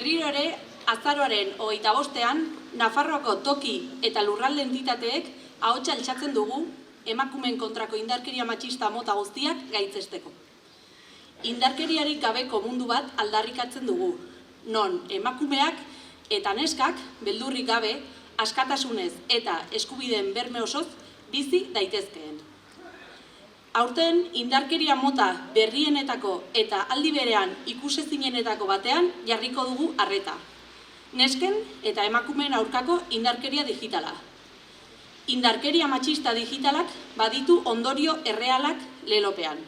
Berriro ere, azaroaren 25ean, Nafarroako toki eta lurralde entitateek ahotsa altxatzen dugu emakumeen kontrako indarkeria matxista mota guztiak gaitzesteko. Indarkeriarik gabeko mundu bat aldarrikatzen dugu, non emakumeak eta neskak beldurrik gabe, askatasunez eta eskubideen berme osoz bizi daitezkeen. Aurten, indarkeria mota berrienetako eta aldi berean ikusezinenetako batean jarriko dugu arreta. Nesken eta emakumeen aurkako indarkeria digitala. Indarkeria matxista digitalak baditu ondorio errealak lelopean.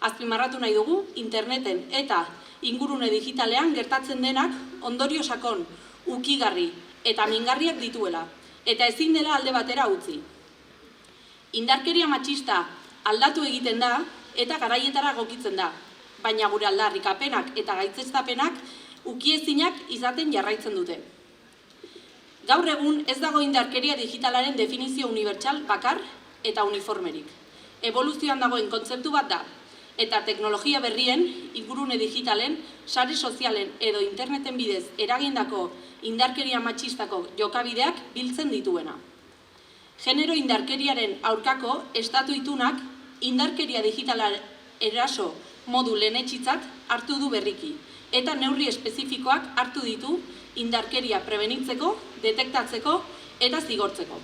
Azpimarratu nahi dugu, interneten eta ingurune digitalean gertatzen denak ondorio sakon, ukigarri eta mingarriak dituela, eta ezin dela alde batera utzi. Indarkeria matxista aldatu egiten da eta garaietara egokitzen da, baina gure aldarrikapenak eta gaitzestapenak ukiezinak izaten jarraitzen dute. Gaur egun ez dago indarkeria digitalaren definizio unibertsal bakar eta uniformerik. Evoluzioan dagoen kontzeptu bat da, eta teknologia berrien, ingurune digitalen, sare sozialen edo interneten bidez eragindako indarkeria matxistako jokabideak biltzen dituena. Genero indarkeriaren aurkako estatu itunak indarkeria digitala eraso modu lehenetxitzat hartu du berriki, eta neurri espezifikoak hartu ditu indarkeria prebenitzeko, detektatzeko eta zigortzeko.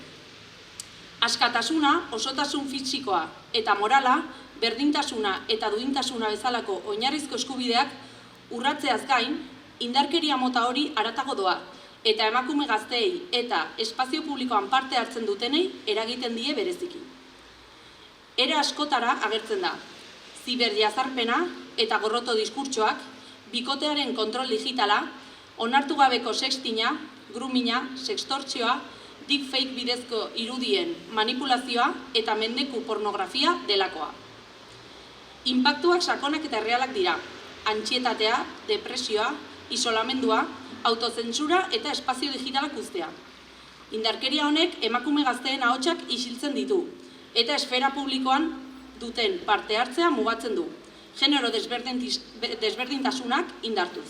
Askatasuna, osotasun fisikoa eta morala, berdintasuna eta duintasuna bezalako oinarrizko eskubideak urratzeaz gain, indarkeria mota hori haratago doa, eta emakume gazteei eta espazio publikoan parte hartzen dutenei eragiten die bereziki. Era askotara agertzen da, ziberjazarpena eta gorroto diskurtsoak, bikotearen kontrol digitala, onartu gabeko sextina, groomina, sextortzioa, deepfake bidezko irudien manipulazioa eta mendeku pornografia delakoa. Inpaktuak sakonak eta errealak dira, antsietatea, depresioa, isolamendua, autozentsura eta espazio digitalak uztea. Indarkeria honek emakume gazteen ahotsak isiltzen ditu, eta esfera publikoan duten parte hartzea mugatzen du, genero desberdintasunak indartuz.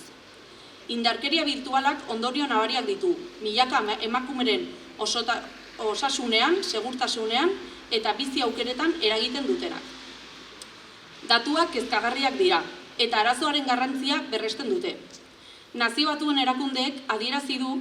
Indarkeria virtualak ondorio nabariak ditu, milaka emakumeren osasunean, segurtasunean eta bizi aukeretan eragiten dutenak. Datuak kezkagarriak dira, eta arazoaren garrantzia berresten dute. Nazio Batuen erakundeek adierazi du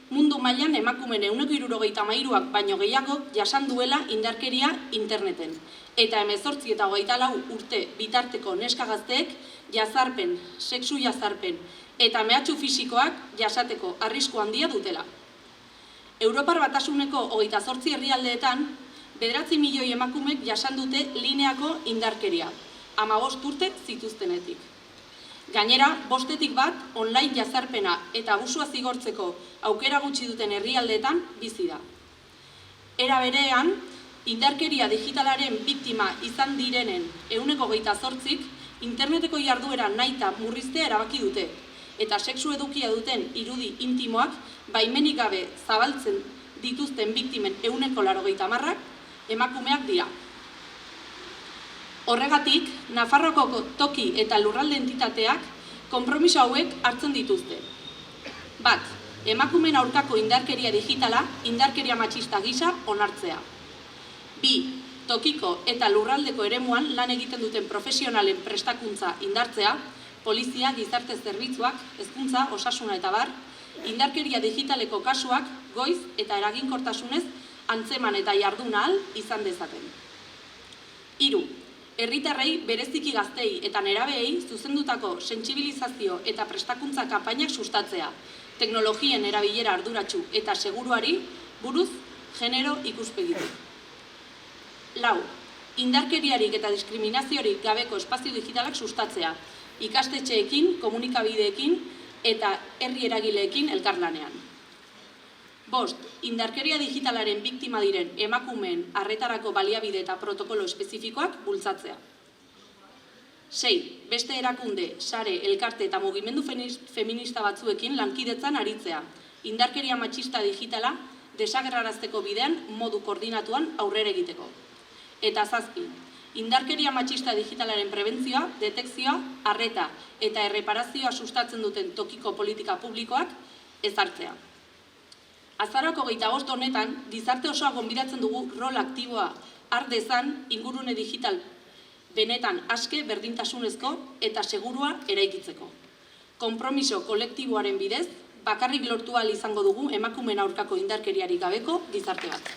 mundu mailan emakumeen 73%ak baino gehiago jasan duela indarkeria interneten, eta 18 eta 24 urte bitarteko neska gazteek jazarpen, sexu jazarpen eta mehatxu fisikoak jasateko arrisku handia dutela. Europar Batasuneko 28 herrialdeetan 9 milioi emakumek jasan dute lineako indarkeria, 15 urte zituztenetik. Gainera, 5etik bat online jazarpena eta abusua zigortzeko aukera gutxi duten herrialdeetan bizi da. Era berean, indarkeria digitalaren biktima izan direnen 28%ik interneteko jarduera nahita murriztea erabaki dute, eta sexu edukia duten irudi intimoak baimenik gabe zabaltzen dituzten biktimen 80%ak emakumeak dira. Horregatik, Nafarroako toki eta lurralde entitateak konpromiso hauek hartzen dituzte. Bat, emakumeen aurkako indarkeria digitala indarkeria matxista gisa onartzea. Bi, tokiko eta lurraldeko eremuan lan egiten duten profesionalen prestakuntza indartzea, polizia, gizarte zerbitzuak, hezkuntza, osasuna eta bar, indarkeria digitaleko kasuak goiz eta eraginkortasunez antzeman eta jardun ahal izan dezaten. 3. Herritarrei bereziki gaztei eta nerabeei zuzendutako sentsibilizazio eta prestakuntza kanpainak sustatzea, teknologien erabilera arduratsu eta seguruari buruz genero ikuspegitik. 4. Indarkeriarik eta diskriminaziorik gabeko espazio digitalak sustatzea, ikastetxeekin, komunikabideekin eta herri eragileekin elkarlanean. 5. Indarkeria digitalaren biktima diren emakumeen arretarako baliabide eta protokolo espezifikoak bultzatzea. 6. Beste erakunde, sare, elkarte eta mugimendu feminista batzuekin lankidetzan aritzea, indarkeria matxista digitala desagerrarazteko bidean modu koordinatuan aurrera egiteko. Eta 7. Indarkeria matxista digitalaren prebentzioa, detekzioa, arreta eta erreparazioa sustatzen duten tokiko politika publikoak ezartzea. Azaroak 25 honetan, gizarte osoa gonbidatzen dugu rol aktiboa har dezan ingurune digital benetan aske, berdintasunezko eta segurua eraikitzeko. Konpromiso kolektiboaren bidez, bakarrik lortu ahal izango dugu emakumeen aurkako indarkeriarik gabeko gizarte bat.